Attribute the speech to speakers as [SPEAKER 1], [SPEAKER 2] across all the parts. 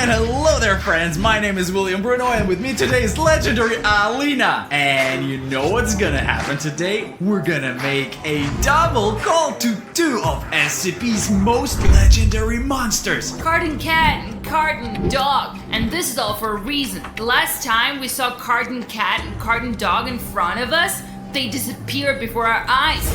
[SPEAKER 1] And hello there, friends. My name is Vilyam Bruno, and with me today is legendary Alina. And you know what's gonna happen today? We're gonna make a double call to two of SCP's most legendary monsters.
[SPEAKER 2] Carton Cat and Carton Dog. And this is all for a reason. The last time we saw Carton Cat and Carton Dog in front of us, they disappeared before our eyes.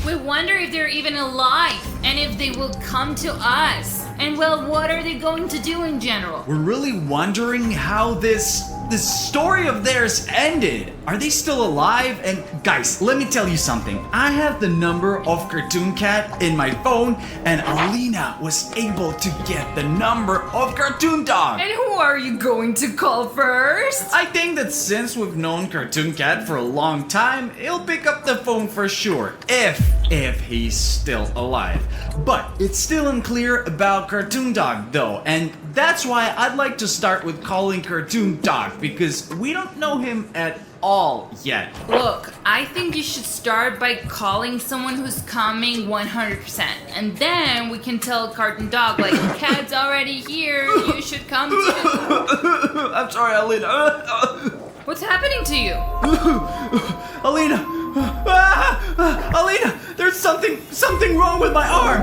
[SPEAKER 2] We wonder if they're even alive and if they will come to us. And well, what are they going to do in general?
[SPEAKER 1] We're really wondering how this story of theirs ended. Are they still alive? And guys, let me tell you something. I have the number of Cartoon Cat in my phone, and Alina was able to get the number of Cartoon Dog.
[SPEAKER 2] And who are you going to call first?
[SPEAKER 1] I think that since we've known Cartoon Cat for a long time, he'll pick up the phone for sure, if he's still alive. But it's still unclear about Cartoon Dog though, and that's why I'd like to start with calling Cartoon Dog, because we don't know him at all yet.
[SPEAKER 2] Look, I think you should start by calling someone who's coming 100%. And then we can tell Carton Dog, like, Cat's already here, you should come too.
[SPEAKER 1] I'm sorry, Alina.
[SPEAKER 2] What's happening to you?
[SPEAKER 1] Alina! Alina! There's something wrong with my arm!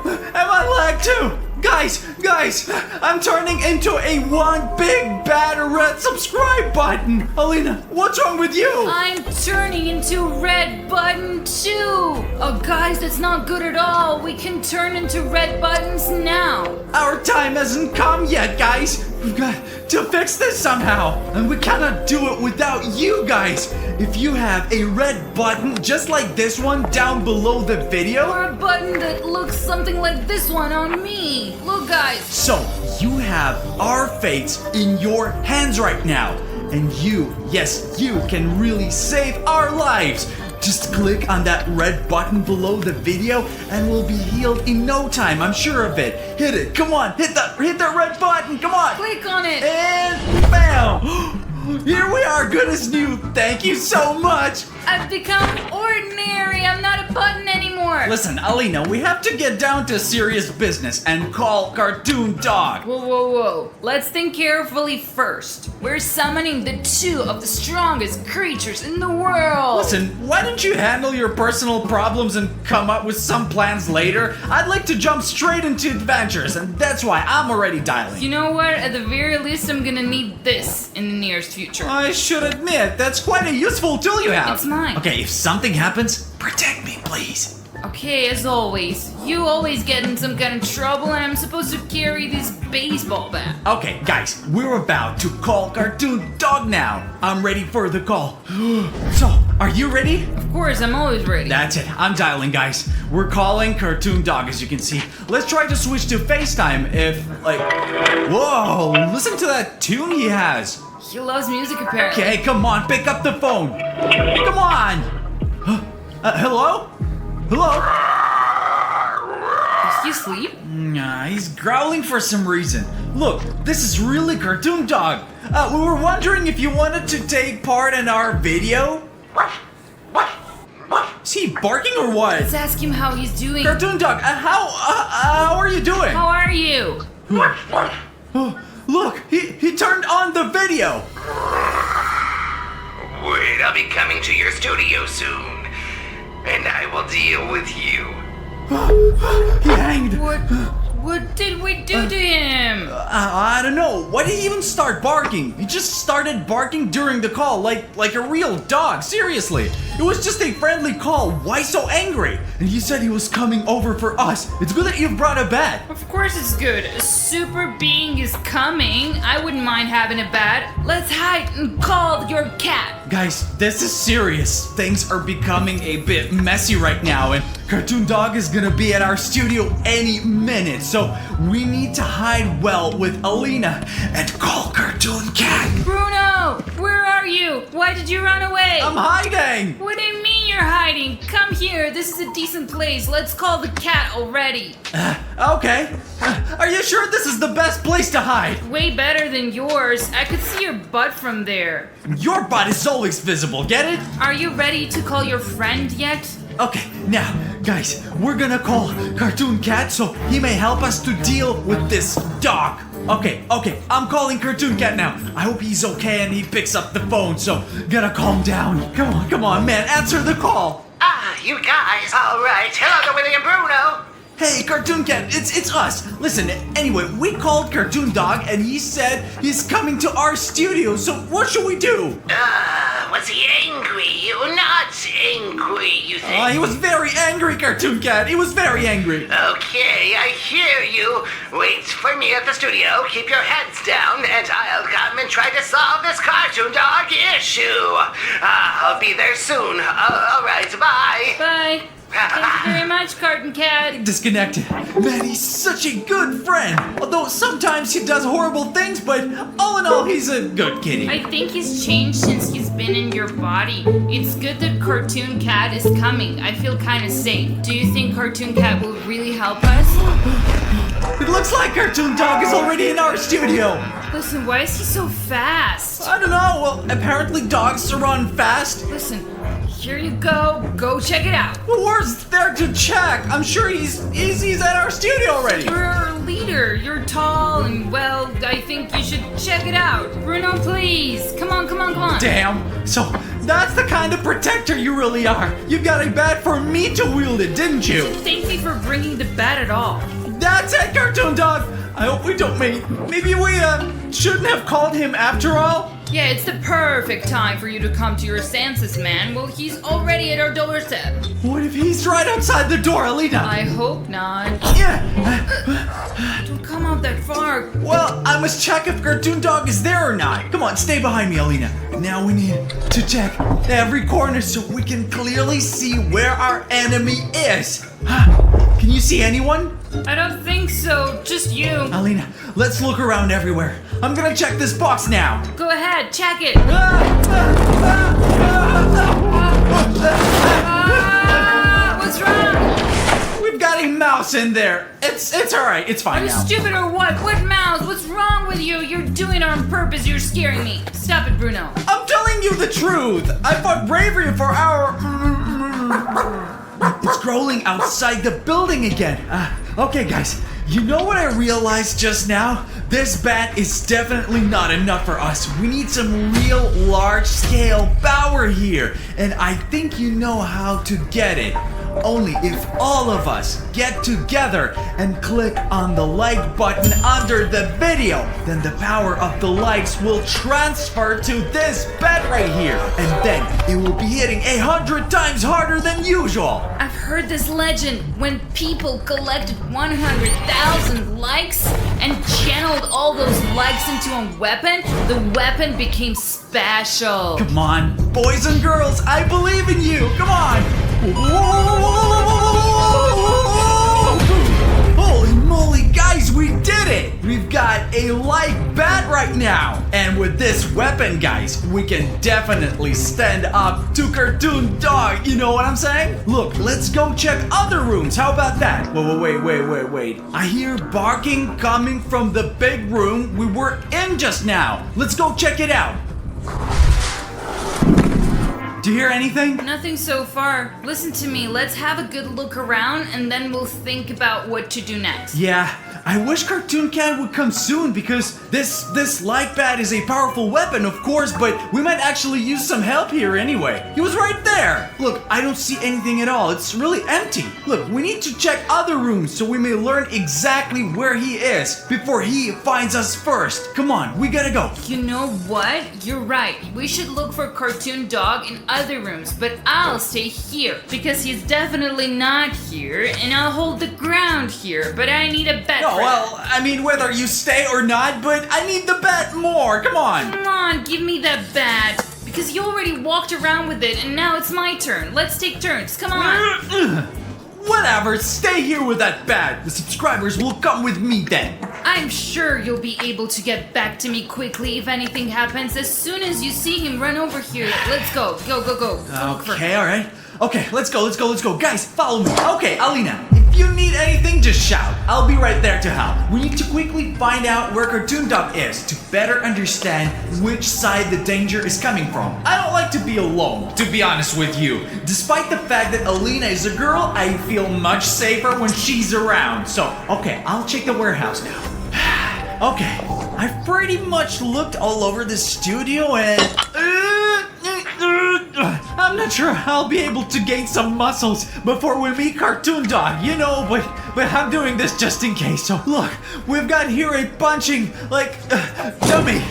[SPEAKER 1] And my leg too! Guys! I'm turning into a one big bad red subscribe button! Alina, what's wrong with you?
[SPEAKER 2] I'm turning into red button too! Oh guys, that's not good at all. We can turn into red buttons now.
[SPEAKER 1] Our time hasn't come yet, guys! We've got to fix this somehow! And we cannot do it without you guys! If you have a red button just like this one down below the video,
[SPEAKER 2] or a button that looks something like this one on me. Look guys.
[SPEAKER 1] So you have our fates in your hands right now. And you, yes, you can really save our lives. Just click on that red button below the video and we'll be healed in no time. I'm sure of it. Hit it. Come on. Hit that red button. Come on.
[SPEAKER 2] Click on it.
[SPEAKER 1] And bam. Here we are, good as new. Thank you so much.
[SPEAKER 2] I've become ordinary. I'm not a button anymore.
[SPEAKER 1] Listen, Alina, we have to get down to serious business and call Cartoon Dog.
[SPEAKER 2] Whoa. Let's think carefully first. We're summoning the two of the strongest creatures in the world.
[SPEAKER 1] Listen, why don't you handle your personal problems and come up with some plans later? I'd like to jump straight into adventures, and that's why I'm already dialing.
[SPEAKER 2] You know what? At the very least, I'm gonna need this in the nearest future.
[SPEAKER 1] I should admit, that's quite a useful tool you have.
[SPEAKER 2] It's mine.
[SPEAKER 1] Okay, if something happens, protect me, please.
[SPEAKER 2] Okay, as always, you always get in some kind of trouble and I'm supposed to carry this baseball bat.
[SPEAKER 1] Okay, guys, we're about to call Cartoon Dog now. I'm ready for the call. So, are you ready?
[SPEAKER 2] Of course, I'm always ready.
[SPEAKER 1] That's it, I'm dialing, guys. We're calling Cartoon Dog, as you can see. Let's try to switch to FaceTime if, like... Whoa, listen to that tune he has.
[SPEAKER 2] He loves music, apparently.
[SPEAKER 1] Okay, come on, pick up the phone. Come on. Hello? Hello?
[SPEAKER 2] Is he asleep?
[SPEAKER 1] Nah, he's growling for some reason. Look, this is really Cartoon Dog. We were wondering if you wanted to take part in our video. Is he barking or what?
[SPEAKER 2] Let's ask him how he's doing.
[SPEAKER 1] Cartoon Dog, how are you doing?
[SPEAKER 2] How are you?
[SPEAKER 1] Look, he turned on the video.
[SPEAKER 3] Wait, I'll be coming to your studio soon. And I will deal with you.
[SPEAKER 1] He hanged.
[SPEAKER 2] What did we do to him?
[SPEAKER 1] I don't know. Why did he even start barking? He just started barking during the call, like a real dog. Seriously. It was just a friendly call. Why so angry? And he said he was coming over for us. It's good that you brought a bat.
[SPEAKER 2] Of course it's good. A super being is coming. I wouldn't mind having a bat. Let's hide and call your cat.
[SPEAKER 1] Guys, this is serious. Things are becoming a bit messy right now, and Cartoon Dog is gonna be at our studio any minute, so we need to hide well with Alina and call Cartoon Cat.
[SPEAKER 2] Bruno, where are you? Why did you run away?
[SPEAKER 1] I'm hiding.
[SPEAKER 2] What do you mean you're hiding? Come here. This is a decent place. Let's call the cat already.
[SPEAKER 1] Okay. Are you sure this is the best place to hide?
[SPEAKER 2] Way better than yours. I could see your butt from there.
[SPEAKER 1] Your butt is always visible, get it?
[SPEAKER 2] Are you ready to call your friend yet?
[SPEAKER 1] Okay, now, guys, we're gonna call Cartoon Cat so he may help us to deal with this dog. Okay, I'm calling Cartoon Cat now. I hope he's okay and he picks up the phone, so gotta calm down. Come on, man, answer the call.
[SPEAKER 3] Ah, you guys. All right. Hello to Vilyam Bruno.
[SPEAKER 1] Hey, Cartoon Cat, it's us. Listen, anyway, we called Cartoon Dog and he said he's coming to our studio, so what should we do?
[SPEAKER 3] Was he angry or not angry, you think?
[SPEAKER 1] He was very angry, Cartoon Cat. He was very angry.
[SPEAKER 3] Okay, I hear you. Wait for me at the studio. Keep your heads down, and I'll come and try to solve this Cartoon Dog issue. I'll be there soon. All right, bye.
[SPEAKER 2] Bye. Thank you very much, Cartoon Cat.
[SPEAKER 1] Disconnected. Man, he's such a good friend. Although sometimes he does horrible things, but all in all, he's a good kitty.
[SPEAKER 2] I think he's changed since he's been in your body. It's good that Cartoon Cat is coming. I feel kind of safe. Do you think Cartoon Cat will really help us?
[SPEAKER 1] It looks like Cartoon Dog is already in our studio.
[SPEAKER 2] Listen, why is he so fast?
[SPEAKER 1] I don't know. Well, apparently dogs run fast.
[SPEAKER 2] Listen, here you go. Go check it out.
[SPEAKER 1] Where's there to check? I'm sure he's at our studio already.
[SPEAKER 2] You're our leader. You're tall and, well, I think you should check it out. Bruno, please. Come on.
[SPEAKER 1] Damn. So that's the kind of protector you really are. You got a bat for me to wield it, didn't you?
[SPEAKER 2] Thank me for bringing the bat at all.
[SPEAKER 1] That's it, Cartoon Dog. I hope we don't maybe we shouldn't have called him after all.
[SPEAKER 2] Yeah, it's the perfect time for you to come to your senses, man. Well, he's already at our doorstep.
[SPEAKER 1] What if he's right outside the door, Alina?
[SPEAKER 2] I hope not.
[SPEAKER 1] Yeah.
[SPEAKER 2] Don't come out that far.
[SPEAKER 1] Well, I must check if Cartoon Dog is there or not. Come on, stay behind me, Alina. Now we need to check every corner so we can clearly see where our enemy is. Can you see anyone?
[SPEAKER 2] I don't think so. Just you.
[SPEAKER 1] Alina, let's look around everywhere. I'm gonna check this box now.
[SPEAKER 2] Go ahead, check it. What's wrong?
[SPEAKER 1] We've got a mouse in there. It's alright. It's fine
[SPEAKER 2] Are you
[SPEAKER 1] now.
[SPEAKER 2] stupid or what? What mouse? What's wrong with you? You're doing it on purpose. You're scaring me. Stop it, Bruno.
[SPEAKER 1] I'm telling you the truth. I fought bravery for our... It's growling outside the building again. Okay, guys. You know what I realized just now? This bat is definitely not enough for us. We need some real large-scale power here. And I think you know how to get it. Only if all of us get together and click on the like button under the video, then the power of the likes will transfer to this bat right here. And then it will be hitting 100 times harder than usual.
[SPEAKER 2] I've heard this legend. When people collected 100,000 likes and channeled all those likes into a weapon, the weapon became special.
[SPEAKER 1] Come on, boys and girls, I believe in you. Come on. Holy moly, guys, we did it. We've got a like bat right now. And with this weapon, guys, we can definitely stand up to Cartoon Dog. You know what I'm saying? Look, let's go check other rooms. How about that? Wait. I hear barking coming from the big room we were in just now. Let's go check it out. Do you hear anything?
[SPEAKER 2] Nothing so far. Listen to me. Let's have a good look around and then we'll think about what to do next.
[SPEAKER 1] Yeah, I wish Cartoon Cat would come soon because this light bat is a powerful weapon, of course, but we might actually use some help here anyway. He was right there. Look, I don't see anything at all. It's really empty. Look, we need to check other rooms so we may learn exactly where he is before he finds us first. Come on, we gotta go.
[SPEAKER 2] You know what? You're right. We should look for Cartoon Dog in other rooms, but I'll stay here because he's definitely not here, and I'll hold the ground here, but I need a bet.
[SPEAKER 1] Oh, well, I mean, whether you stay or not, but I need the bat more. Come on.
[SPEAKER 2] Come on, give me that bat. Because you already walked around with it, and now it's my turn. Let's take turns. Come on.
[SPEAKER 1] Whatever, stay here with that bat. The subscribers will come with me then.
[SPEAKER 2] I'm sure you'll be able to get back to me quickly if anything happens. As soon as you see him, run over here. Let's go. Go.
[SPEAKER 1] Okay, alright. Okay, let's go. Guys, follow me. Okay, Alina, if you need anything, just shout. I'll be right there to help. We need to quickly find out where Cartoon Dog is to better understand which side the danger is coming from. I don't like to be alone, to be honest with you. Despite the fact that Alina is a girl, I feel much safer when she's around. So, okay, I'll check the warehouse now. Okay, I've pretty much looked all over the studio and... I'm not sure I'll be able to gain some muscles before we meet Cartoon Dog, you know, but I'm doing this just in case. So look, we've got here a punching, dummy.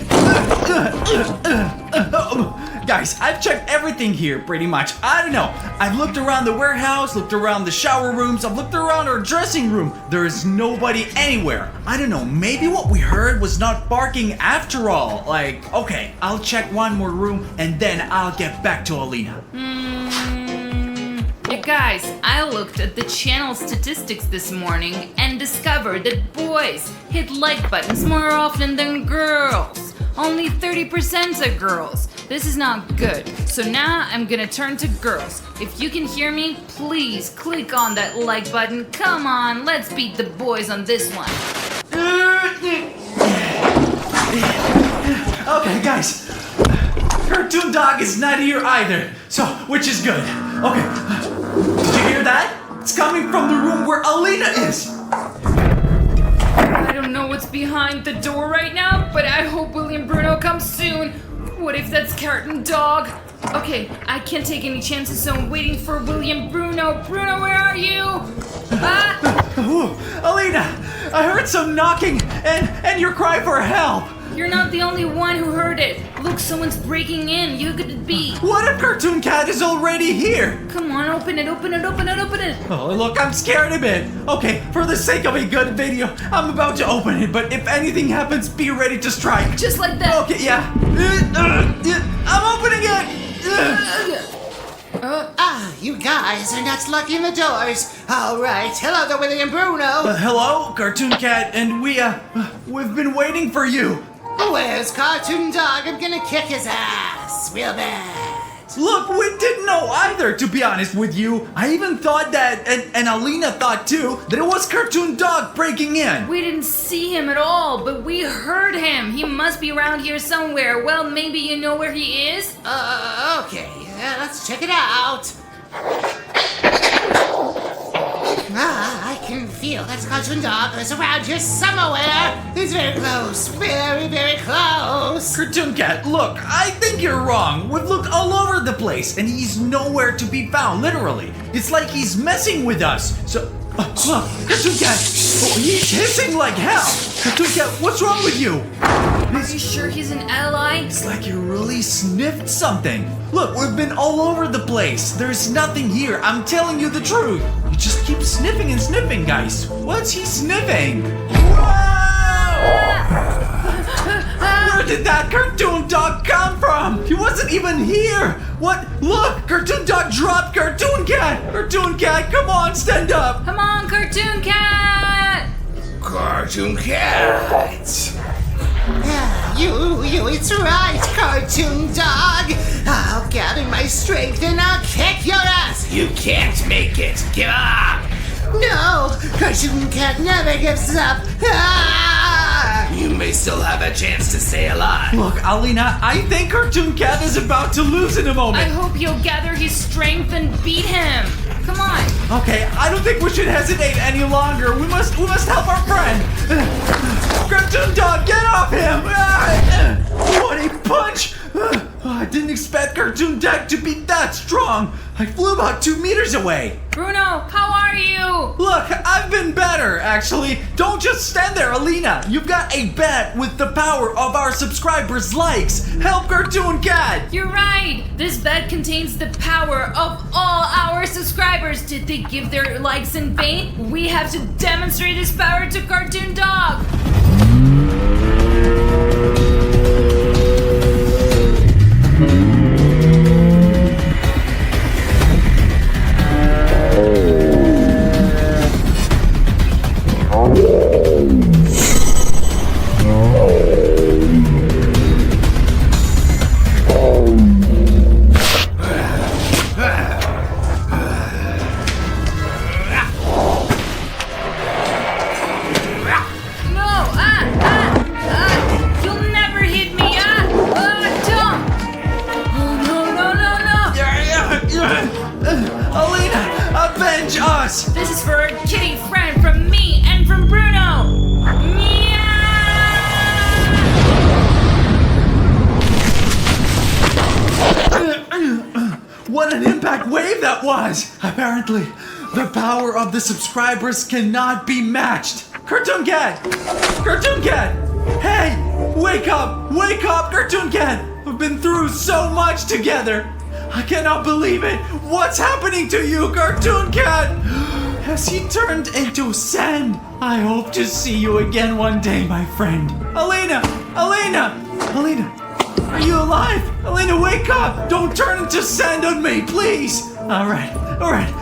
[SPEAKER 1] Guys, I've checked everything here pretty much. I don't know. I've looked around the warehouse, looked around the shower rooms, I've looked around our dressing room. There is nobody anywhere. I don't know, maybe what we heard was not barking after all. Okay, I'll check one more room and then I'll get back to Alina.
[SPEAKER 2] You guys, I looked at the channel statistics this morning and discovered that boys hit like buttons more often than girls. Only 30% are girls. This is not good. So now I'm gonna turn to girls. If you can hear me, please click on that like button. Come on, let's beat the boys on this one.
[SPEAKER 1] Okay, guys. Cartoon Dog is not here either. So, which is good. Okay. Did you hear that? It's coming from the room where Alina is.
[SPEAKER 2] I don't know what's behind the door right now, but I hope William Bruno comes soon. What if that's Cartoon Dog? Okay, I can't take any chances, so I'm waiting for William Bruno. Bruno, where are you?
[SPEAKER 1] Alina, I heard some knocking and your cry for help.
[SPEAKER 2] You're not the only one who heard it. Look, someone's breaking in. Who could it be?
[SPEAKER 1] What if Cartoon Cat is already here?
[SPEAKER 2] Come on, open it, open it, open it, open it.
[SPEAKER 1] Oh, look, I'm scared a bit. Okay, for the sake of a good video, I'm about to open it, but if anything happens, be ready to strike.
[SPEAKER 2] Just like that.
[SPEAKER 1] Okay, yeah. I'm opening it.
[SPEAKER 3] You guys are not locking the doors. All right, hello there, William Bruno.
[SPEAKER 1] Hello, Cartoon Cat, and we've been waiting for you.
[SPEAKER 3] Where's Cartoon Dog? I'm gonna kick his ass real bad.
[SPEAKER 1] Look, we didn't know either, to be honest with you. I even thought that, and Alina thought too, that it was Cartoon Dog breaking in.
[SPEAKER 2] We didn't see him at all, but we heard him. He must be around here somewhere. Well, maybe you know where he is?
[SPEAKER 3] Okay, let's check it out. I can feel that Cartoon Dog is around here somewhere. He's very close, very, very close.
[SPEAKER 1] Cartoon Cat, look, I think you're wrong. We've looked all over the place, and he's nowhere to be found, literally. It's like he's messing with us. So, look, Cartoon Cat, he's hissing like hell. Cartoon Cat, what's wrong with you?
[SPEAKER 2] Are you sure he's an ally?
[SPEAKER 1] It's like he really sniffed something. Look, we've been all over the place. There's nothing here. I'm telling you the truth. You just keep sniffing and sniffing, guys. What's he sniffing? Whoa! Where did that Cartoon Dog come from? He wasn't even here. What? Look, Cartoon Dog dropped Cartoon Cat. Cartoon Cat, come on, stand up.
[SPEAKER 2] Come on, Cartoon Cat!
[SPEAKER 3] Cartoon Cat. You, it's right, Cartoon Dog. I'll gather my strength and I'll kick your ass. You can't make it. Give up. No, Cartoon Cat never gives up. You may still have a chance to stay alive.
[SPEAKER 1] Look, Alina, I think Cartoon Cat is about to lose in a moment.
[SPEAKER 2] I hope you'll gather his strength and beat him. Come on.
[SPEAKER 1] Okay, I don't think we should hesitate any longer. We must help our friend. Cartoon Dog, get off him! What a punch! I didn't expect Cartoon Dog to be that strong. I flew about 2 meters away.
[SPEAKER 2] Bruno, how are you?
[SPEAKER 1] Look, I've been better, actually. Don't just stand there, Alina. You've got a bet with the power of our subscribers' likes. Help Cartoon Cat.
[SPEAKER 2] You're right. This bet contains the power of all our subscribers. Did they give their likes in vain? We have to demonstrate this power to Cartoon Dog.
[SPEAKER 1] was. Apparently, the power of the subscribers cannot be matched. Cartoon Cat! Cartoon Cat! Hey! Wake up! Wake up, Cartoon Cat! We've been through so much together. I cannot believe it. What's happening to you, Cartoon Cat? Has he turned into sand? I hope to see you again one day, my friend. Elena! Elena! Elena! Are you alive? Elena, wake up! Don't turn into sand on me, please! Alright, alright.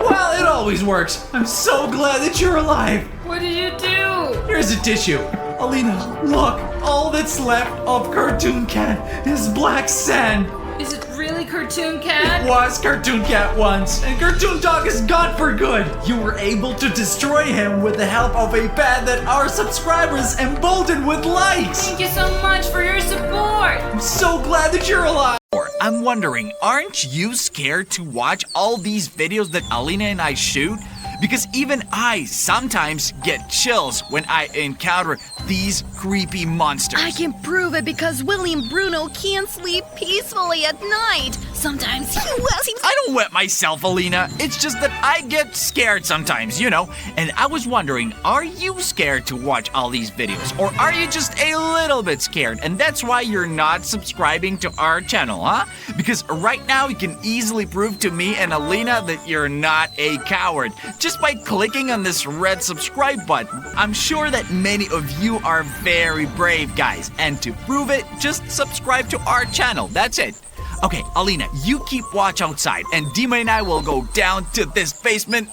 [SPEAKER 1] Well, it always works. I'm so glad that you're alive.
[SPEAKER 2] What did you do?
[SPEAKER 1] Here's a tissue. Alina, look. All that's left of Cartoon Cat is black sand.
[SPEAKER 2] Is it really Cartoon Cat?
[SPEAKER 1] It was Cartoon Cat once, and Cartoon Dog is gone for good. You were able to destroy him with the help of a pad that our subscribers emboldened with likes.
[SPEAKER 2] Thank you so much for your support.
[SPEAKER 1] I'm so glad that you're alive.
[SPEAKER 4] I'm wondering, aren't you scared to watch all these videos that Alina and I shoot? Because even I sometimes get chills when I encounter these creepy monsters.
[SPEAKER 5] I can prove it because Vilyam Bruno can't sleep peacefully at night. Sometimes he seems...
[SPEAKER 4] I don't wet myself, Alina. It's just that I get scared sometimes, you know. And I was wondering, are you scared to watch all these videos? Or are you just a little bit scared? And that's why you're not subscribing to our channel, huh? Because right now you can easily prove to me and Alina that you're not a coward. Just by clicking on this red subscribe button. I'm sure that many of you are very brave, guys. And to prove it, just subscribe to our channel. That's it. Okay, Alina, you keep watch outside, and Dima and I will go down to this basement.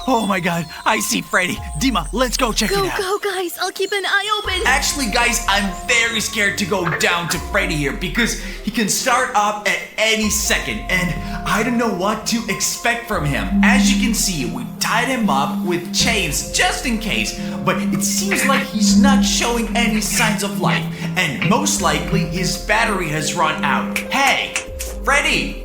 [SPEAKER 4] Oh my god, I see Freddy. Dima, let's go check it out.
[SPEAKER 5] Go, guys. I'll keep an eye open.
[SPEAKER 1] Actually, guys, I'm very scared to go down to Freddy here because he can start up at any second, and I don't know what to expect from him. As you can see, we tied him up with chains just in case, but it seems like he's not showing any signs of life, and most likely his battery has run out. Hey, Freddy!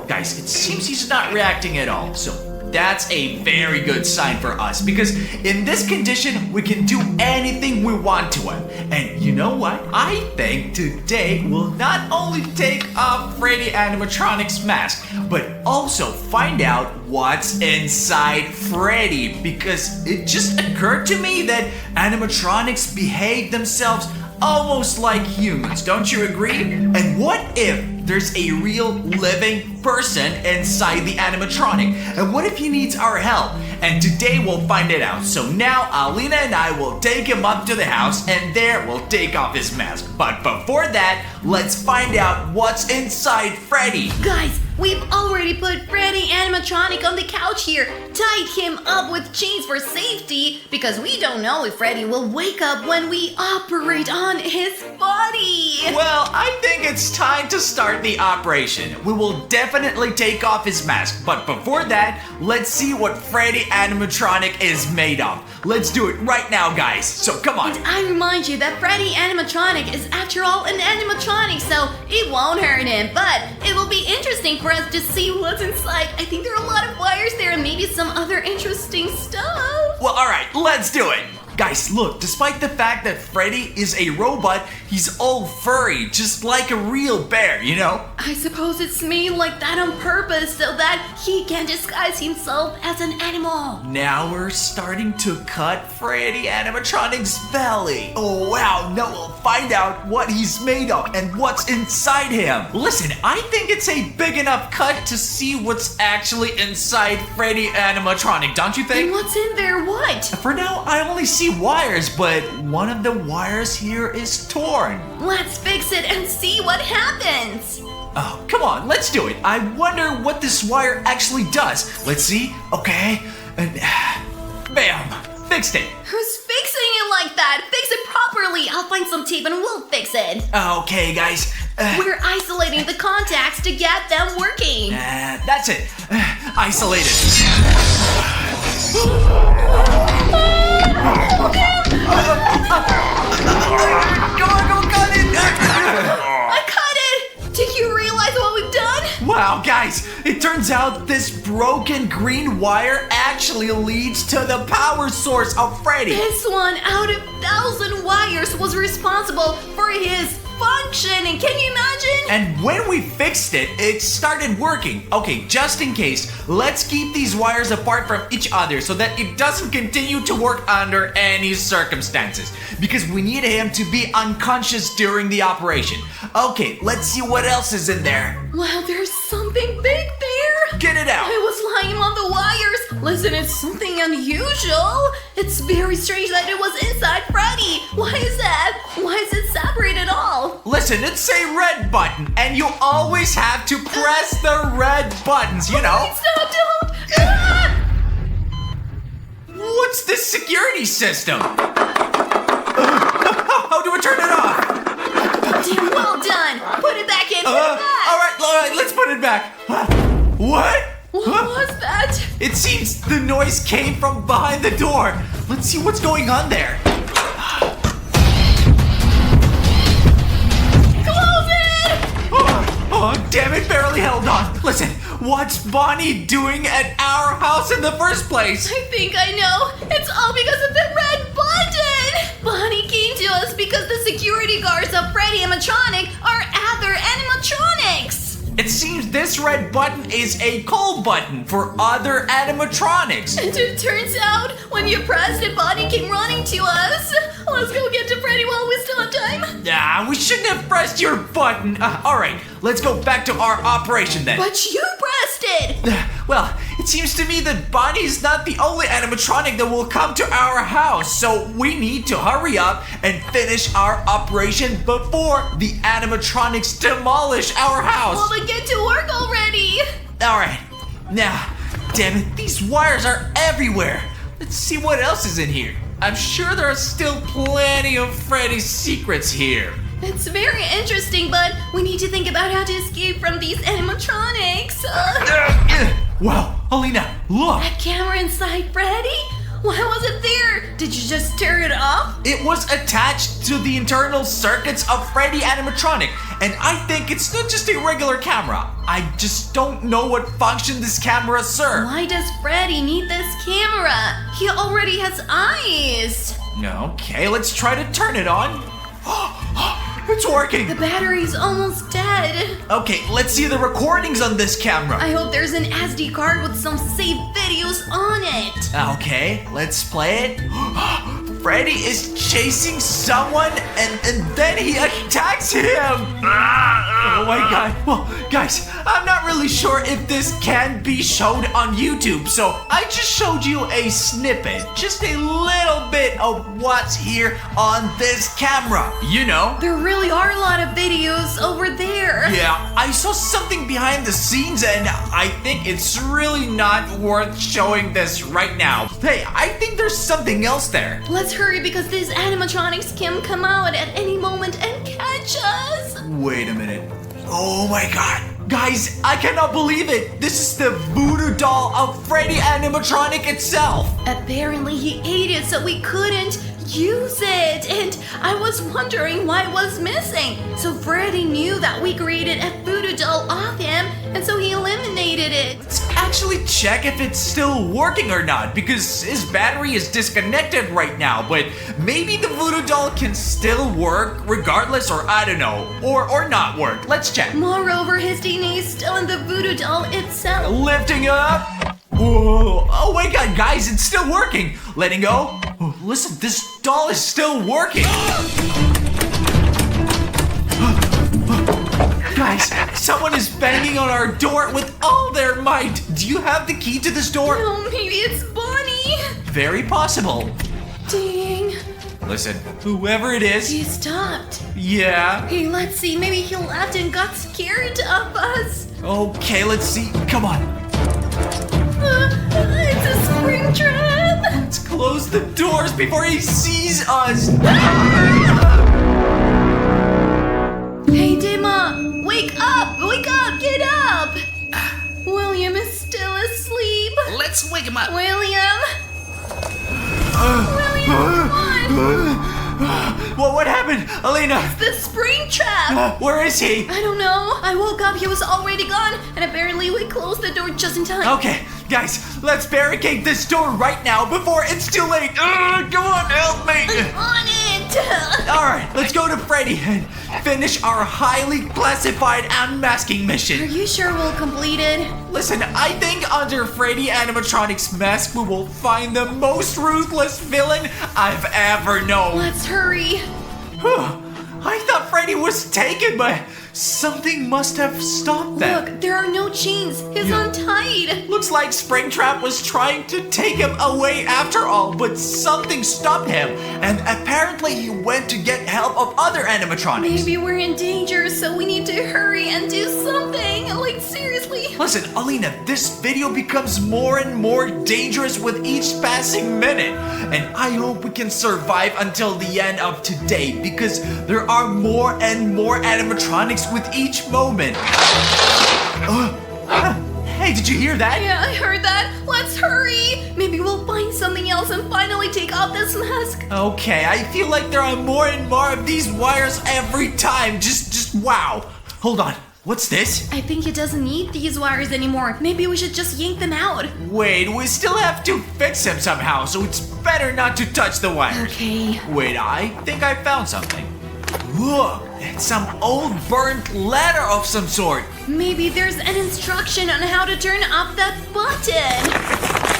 [SPEAKER 1] Guys, it seems he's not reacting at all, so that's a very good sign for us because in this condition, we can do anything we want to him. And you know what? I think today we'll not only take off Freddy animatronic's mask, but also find out what's inside Freddy because it just occurred to me that animatronics behave themselves almost like humans, don't you agree? And what if there's a real living person inside the animatronic? And what if he needs our help? And today we'll find it out. So now Alina and I will take him up to the house and there we'll take off his mask. But before that, let's find out what's inside Freddy.
[SPEAKER 5] Guys, we've already put Freddy animatronic on the couch here, tied him up with chains for safety because we don't know if Freddy will wake up when we operate on his body.
[SPEAKER 1] Well, I think it's time to start the operation. We will definitely take off his mask, but before that, let's see what Freddy animatronic is made of. Let's do it right now, guys. So come on.
[SPEAKER 5] And I remind you that Freddy animatronic is after all an animatronic, so it won't hurt him, but it will be interesting for us to see what's inside. I think there are a lot of wires there and maybe some other interesting stuff.
[SPEAKER 1] Well, alright, let's do it. Guys, look, despite the fact that Freddy is a robot, he's all furry, just like a real bear, you know?
[SPEAKER 5] I suppose it's made like that on purpose so that he can disguise himself as an animal.
[SPEAKER 1] Now we're starting to cut Freddy animatronic's belly. Oh wow, now we'll find out what he's made of and what's inside him. Listen, I think it's a big enough cut to see what's actually inside Freddy animatronic, don't you think?
[SPEAKER 5] And what's in there? What?
[SPEAKER 1] For now, I only see wires, but one of the wires here is torn.
[SPEAKER 5] Let's fix it and see what happens.
[SPEAKER 1] Oh, come on, let's do it. I wonder what this wire actually does. Let's see. Okay. And bam! Fixed it.
[SPEAKER 5] Who's fixing it like that? Fix it properly. I'll find some tape and we'll fix it.
[SPEAKER 1] Okay, guys.
[SPEAKER 5] We're isolating the contacts to get them working.
[SPEAKER 1] That's it. Isolated. Come on, go cut it!
[SPEAKER 5] I cut it! Did you realize what we've done?
[SPEAKER 1] Wow, guys, it turns out this broken green wire actually leads to the power source of Freddy.
[SPEAKER 5] This one out of 1,000 wires was responsible for his functioning. Can you imagine?
[SPEAKER 1] And when we fixed it, it started working. Okay, just in case, let's keep these wires apart from each other so that it doesn't continue to work under any circumstances. Because we need him to be unconscious during the operation. Okay, let's see what else is in there.
[SPEAKER 5] Wow, there's something big there.
[SPEAKER 1] Get it out.
[SPEAKER 5] I was lying on the wires. Listen, it's something unusual. It's very strange that it was inside Freddy. Why is that? Why is it separated at all?
[SPEAKER 1] Listen, it's a red button, and you always have to press the red buttons, you know?
[SPEAKER 5] Stop, don't. Ah!
[SPEAKER 1] What's this security system? How do I turn it off?
[SPEAKER 5] Damn, well done. Put it back in. Put it back.
[SPEAKER 1] All right, let's put it back. What?
[SPEAKER 5] What was that?
[SPEAKER 1] It seems the noise came from behind the door. Let's see what's going on there.
[SPEAKER 5] Close it!
[SPEAKER 1] Oh, damn it, barely held on. Listen, what's Bonnie doing at our house in the first place?
[SPEAKER 5] I think I know. It's all because of the red button. Bonnie came to us because the security guards of Freddy animatronic are other animatronics.
[SPEAKER 1] It seems this red button is a call button for other animatronics.
[SPEAKER 5] And it turns out, when you pressed it, Bonnie came running to us. Let's go get to Freddy while we still have time.
[SPEAKER 1] Nah, we shouldn't have pressed your button. All right, let's go back to our operation then.
[SPEAKER 5] But you pressed it.
[SPEAKER 1] Well, it seems to me that Bonnie's not the only animatronic that will come to our house, so we need to hurry up and finish our operation before the animatronics demolish our house.
[SPEAKER 5] Well, then get to work already.
[SPEAKER 1] All right, now, damn it, these wires are everywhere. Let's see what else is in here. I'm sure there are still plenty of Freddy's secrets here.
[SPEAKER 5] It's very interesting, but we need to think about how to escape from these animatronics.
[SPEAKER 1] Wow, Alina, look!
[SPEAKER 5] That camera inside Freddy? Why was it there? Did you just turn it off?
[SPEAKER 1] It was attached to the internal circuits of Freddy animatronic, and I think it's not just a regular camera. I just don't know what function this camera serves.
[SPEAKER 5] Why does Freddy need this camera? He already has eyes.
[SPEAKER 1] Okay, let's try to turn it on. It's working!
[SPEAKER 5] The battery's almost dead.
[SPEAKER 1] Okay, let's see the recordings on this camera.
[SPEAKER 5] I hope there's an SD card with some saved videos on it.
[SPEAKER 1] Okay, let's play it. Freddy is chasing someone and then he attacks him! Oh my god. Well, guys, I'm not really sure if this can be shown on YouTube, so I just showed you a snippet, just a little bit of what's here on this camera. You know?
[SPEAKER 5] There really are a lot of videos over there.
[SPEAKER 1] Yeah, I saw something behind the scenes and I think it's really not worth showing this right now. Hey, I think there's something else there.
[SPEAKER 5] Let's hurry because these animatronics can come out at any moment and catch us.
[SPEAKER 1] Wait a minute. Oh my god. Guys, I cannot believe it. This is the voodoo doll of Freddy animatronic itself.
[SPEAKER 5] Apparently he ate it so we couldn't use it, and I was wondering why it was missing. So Freddy knew that we created a voodoo doll of him, and so he eliminated it.
[SPEAKER 1] Let's actually check if it's still working or not, because his battery is disconnected right now, but maybe the voodoo doll can still work regardless, or I don't know, or not work. Let's check.
[SPEAKER 5] Moreover, his DNA is still in the voodoo doll itself.
[SPEAKER 1] Lifting up. Whoa. Oh my god, guys, it's still working. Letting go. Oh, listen, this doll is still working. Guys, someone is banging on our door with all their might. Do you have the key to this door?
[SPEAKER 5] Oh, maybe it's Bonnie.
[SPEAKER 1] Very possible.
[SPEAKER 5] Dang.
[SPEAKER 1] Listen, whoever it is.
[SPEAKER 5] He stopped.
[SPEAKER 1] Yeah.
[SPEAKER 5] Hey, let's see. Maybe he left and got scared of us.
[SPEAKER 1] Okay, let's see. Come on.
[SPEAKER 5] It's a spring trap.
[SPEAKER 1] Let's close the doors before he sees us.
[SPEAKER 5] Hey, Dima, wake up, get up. William is still asleep.
[SPEAKER 3] Let's wake him up.
[SPEAKER 5] William, come on.
[SPEAKER 1] Well, what happened? Alina,
[SPEAKER 5] The spring trap.
[SPEAKER 1] where is he?
[SPEAKER 5] I don't know. I woke up, he was already gone, and apparently we closed the door just in time.
[SPEAKER 1] Okay, guys, let's barricade this door right now before it's too late. Come on, help me.
[SPEAKER 5] On it.
[SPEAKER 4] Alright, let's go to Freddy and finish our highly classified unmasking
[SPEAKER 5] Are
[SPEAKER 4] mission.
[SPEAKER 5] you sure we'll complete it?
[SPEAKER 4] Listen, I think under Freddy Animatronics mask we will find the most ruthless villain I've ever known.
[SPEAKER 5] Let's hurry.
[SPEAKER 4] I thought Freddy was taken, but something must have stopped them.
[SPEAKER 5] Look, there are no chains. He's untied.
[SPEAKER 4] Looks like Springtrap was trying to take him away after all, but something stopped him, and apparently he went to get help of other animatronics.
[SPEAKER 5] Maybe we're in danger, so we need to hurry and do something. Like, seriously.
[SPEAKER 4] Listen, Alina, this video becomes more and more dangerous with each passing minute, and I hope we can survive until the end of today, because there are more and more animatronics with each moment. Hey, did you hear that?
[SPEAKER 5] Yeah, I heard that. Let's hurry. Maybe we'll find something else and finally take off this mask.
[SPEAKER 4] Okay, I feel like there are more and more of these wires every time. Just wow. Hold on. What's this?
[SPEAKER 5] I think it doesn't need these wires anymore. Maybe we should just yank them out.
[SPEAKER 4] Wait, we still have to fix him somehow, so it's better not to touch the wires.
[SPEAKER 5] Okay.
[SPEAKER 4] Wait, I think I found something. Look, it's some old burnt letter of some sort.
[SPEAKER 5] Maybe there's an instruction on how to turn off that button.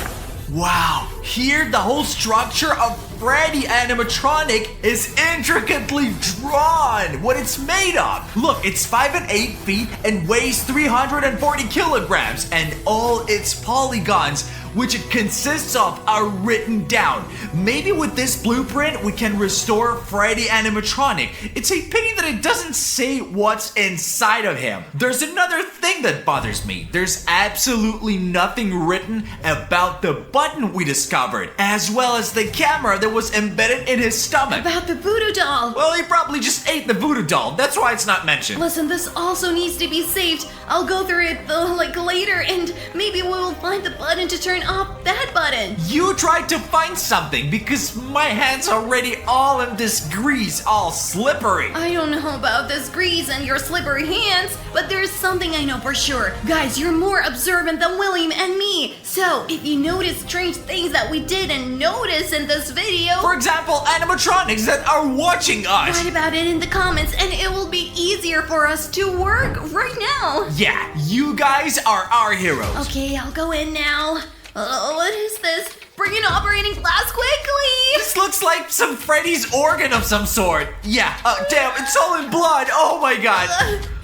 [SPEAKER 4] Wow, here the whole structure of Freddy animatronic is intricately drawn. What it's made of. Look, it's 5 and 8 feet and weighs 340 kilograms, and all its polygons, which it consists of, are written down. Maybe with this blueprint we can restore Freddy animatronic. It's a pity that it doesn't say what's inside of him. There's another thing that bothers me. There's absolutely nothing written about the button we discovered, as well as the camera that was embedded in his stomach.
[SPEAKER 5] About the voodoo doll.
[SPEAKER 4] Well, he probably just ate the voodoo doll. That's why it's not mentioned.
[SPEAKER 5] Listen, this also needs to be saved. I'll go through it later, and maybe we will find the button to turn off that button.
[SPEAKER 4] You tried to find something because my hands are already all in this grease, all slippery.
[SPEAKER 5] I don't know about this grease and your slippery hands, but there's something I know for sure. Guys, you're more observant than William and me. So, if you notice strange things that we didn't notice in this video,
[SPEAKER 4] For example, animatronics that are watching us.
[SPEAKER 5] write about it in the comments and it will be easier for us to work right now.
[SPEAKER 4] Yeah, you guys are our heroes.
[SPEAKER 5] Okay, I'll go in now. What is this? Bring in operating glass quickly!
[SPEAKER 4] This looks like some Freddy's organ of some sort. Yeah, damn, it's all in blood. Oh my god.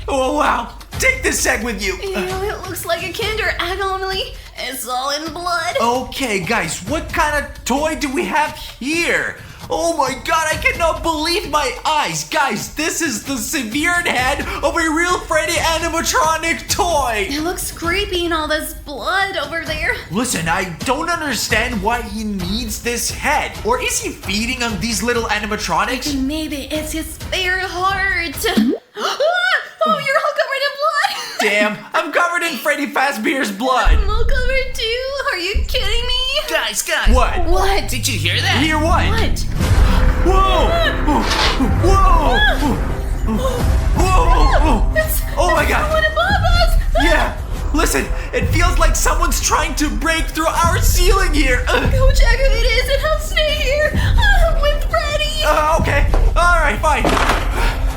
[SPEAKER 4] Oh wow. Take this egg with you.
[SPEAKER 5] Ew, it looks like a Kinder egg only. It's all in blood.
[SPEAKER 4] Okay, guys, what kind of toy do we have here? Oh my god, I cannot believe my eyes. Guys, this is the severed head of a real Freddy animatronic toy.
[SPEAKER 5] It looks creepy and all this blood over there.
[SPEAKER 4] Listen, I don't understand why he needs this head. Or is he feeding on these little animatronics?
[SPEAKER 5] Maybe it's his spare heart. Oh, you're all covered in blood.
[SPEAKER 4] Damn, I'm covered in Freddy Fazbear's blood.
[SPEAKER 5] I'm all covered too. Are you kidding me?
[SPEAKER 3] Guys,
[SPEAKER 4] What?
[SPEAKER 5] What?
[SPEAKER 3] did you hear that?
[SPEAKER 4] Hear what?
[SPEAKER 5] What?
[SPEAKER 4] Whoa! Whoa! Whoa!
[SPEAKER 5] It's
[SPEAKER 4] Oh my god!
[SPEAKER 5] someone above us.
[SPEAKER 4] Yeah! Listen, it feels like someone's trying to break through our ceiling here.
[SPEAKER 5] Go check who it is and I'll stay here with Freddy.
[SPEAKER 4] Okay. Alright, fine.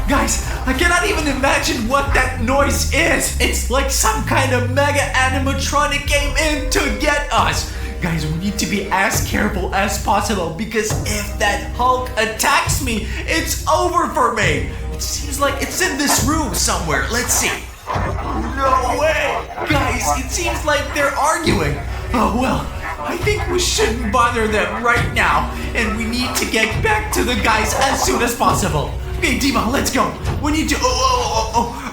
[SPEAKER 4] Guys, I cannot even imagine what that noise is. It's like some kind of mega animatronic came in to get us. Guys, we need to be as careful as possible because if that Hulk attacks me, it's over for me. It seems like it's in this room somewhere. Let's see. No way! Guys, it seems like they're arguing. Oh well, I think we shouldn't bother them right now, and we need to get back to the guys as soon as possible. Okay, Dima, let's go. We need to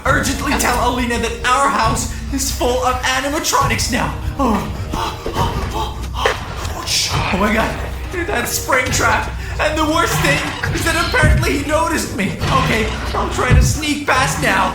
[SPEAKER 4] urgently tell Alina that our house is full of animatronics now. Oh my god, that's Springtrap. And the worst thing is that apparently he noticed me. Okay, I'll try to sneak past now.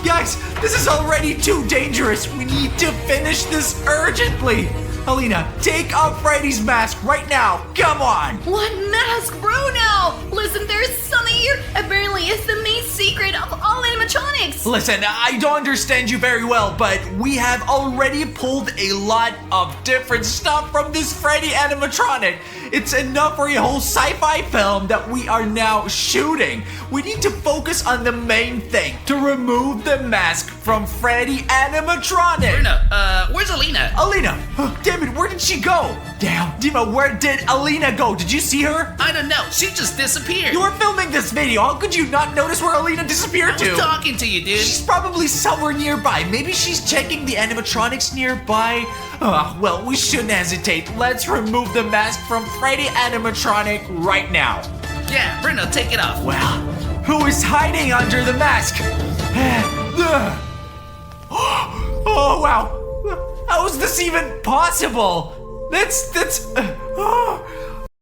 [SPEAKER 4] Guys, this is already too dangerous. We need to finish this urgently. Alina, take off Freddy's mask right now. Come on.
[SPEAKER 5] What mask, Bruno? Listen, there's something here. Apparently, it's the main secret of all animatronics.
[SPEAKER 4] Listen, I don't understand you very well, but we have already pulled a lot of different stuff from this Freddy animatronic. It's enough for a whole sci-fi film that we are now shooting. We need to focus on the main thing, to remove the mask from Freddy animatronic.
[SPEAKER 6] Bruno, where's Alina?
[SPEAKER 4] Alina, damn it, where did she go? Damn, Dima, where did Alina go? Did you see her?
[SPEAKER 6] I don't know. She just disappeared.
[SPEAKER 4] You were filming this video. How could you not notice where Alina disappeared
[SPEAKER 6] I was
[SPEAKER 4] to?
[SPEAKER 6] talking to you, dude.
[SPEAKER 4] She's probably somewhere nearby. Maybe she's checking the animatronics nearby. Well, we shouldn't hesitate. Let's remove the mask from Freddy animatronic right now.
[SPEAKER 6] Yeah, Bruno, take it off.
[SPEAKER 4] Well, who is hiding under the mask? Oh, wow. How is this even possible?